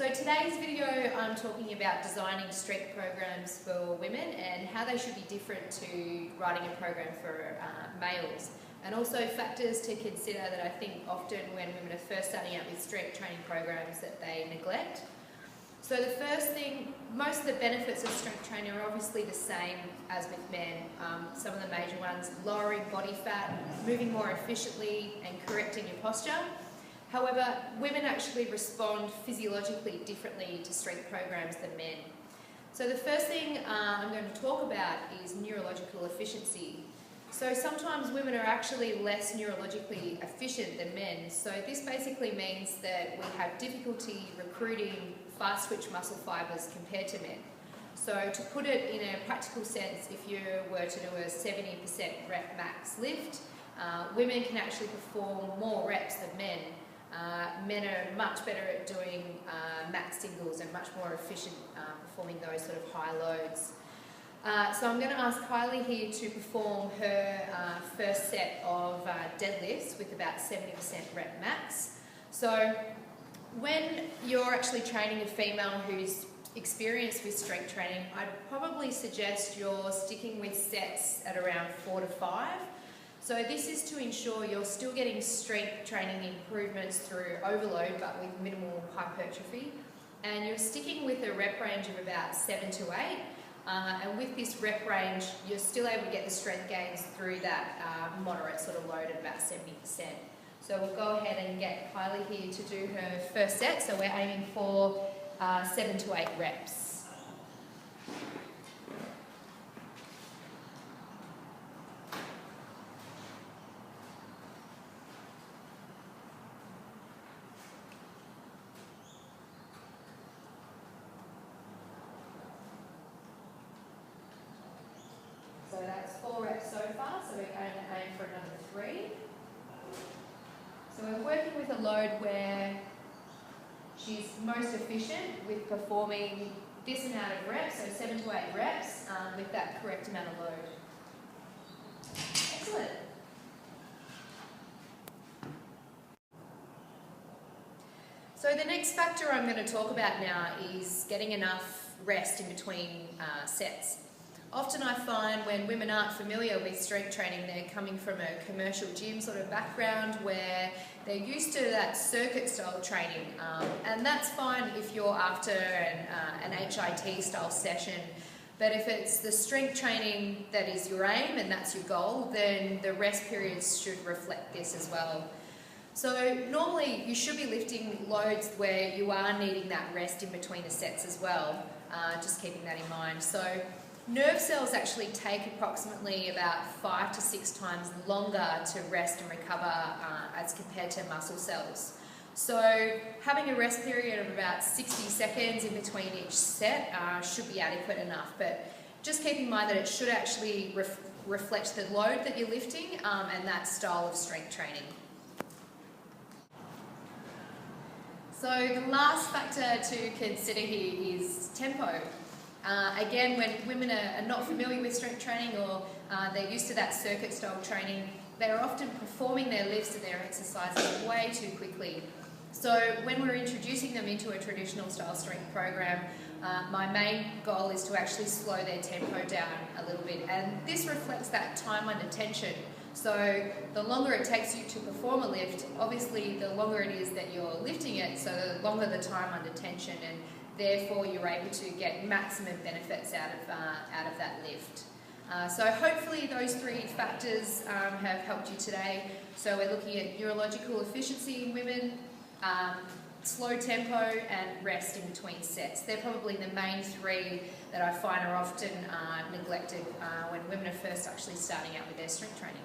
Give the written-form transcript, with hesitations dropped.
So today's video I'm talking about designing strength programs for women and how they should be different to writing a program for males, and also factors to consider that I think often when women are first starting out with strength training programs that they neglect. So the first thing, most of the benefits of strength training are obviously the same as with men. Some of the major ones: lowering body fat, moving more efficiently and correcting your posture. However, women actually respond physiologically differently to strength programs than men. So the first thing I'm going to talk about is neurological efficiency. So sometimes women are actually less neurologically efficient than men. So this basically means that we have difficulty recruiting fast twitch muscle fibres compared to men. So to put it in a practical sense, if you were to do a 70% rep max lift, women can actually perform more reps than men. Men are much better at doing max singles and much more efficient performing those sort of high loads. So I'm going to ask Kylie here to perform her first set of deadlifts with about 70% rep max. So when you're actually training a female who's experienced with strength training, I'd probably suggest you're sticking with sets at around 4 to 5. So this is to ensure you're still getting strength training improvements through overload but with minimal hypertrophy, and you're sticking with a rep range of about 7 to 8, and with this rep range you're still able to get the strength gains through that moderate sort of load at about 70%. So we'll go ahead and get Kylie here to do her first set. So we're aiming for 7 to 8 reps. So that's 4 reps so far, so we're going to aim for another 3. So we're working with a load where she's most efficient with performing this amount of reps, so 7 to 8 reps with that correct amount of load. Excellent. So the next factor I'm going to talk about now is getting enough rest in between sets. Often I find when women aren't familiar with strength training, they're coming from a commercial gym sort of background where they're used to that circuit style training, and that's fine if you're after an HIT style session, but if it's the strength training that is your aim and that's your goal, then the rest periods should reflect this as well. So normally you should be lifting loads where you are needing that rest in between the sets as well, just keeping that in mind. So nerve cells actually take approximately about 5 to 6 times longer to rest and recover as compared to muscle cells. So having a rest period of about 60 seconds in between each set should be adequate enough, but just keep in mind that it should actually reflect the load that you're lifting and that style of strength training. So the last factor to consider here is tempo. Again, when women are not familiar with strength training or they're used to that circuit style training, they're often performing their lifts and their exercises way too quickly. So when we're introducing them into a traditional style strength program, my main goal is to actually slow their tempo down a little bit, and this reflects that time under tension. So the longer it takes you to perform a lift, obviously the longer it is that you're lifting it, so the longer the time under tension, and therefore you're able to get maximum benefits out of that lift. So hopefully those 3 factors have helped you today. So we're looking at neurological efficiency in women, slow tempo and rest in between sets. They're probably the main 3 that I find are often neglected when women are first actually starting out with their strength training.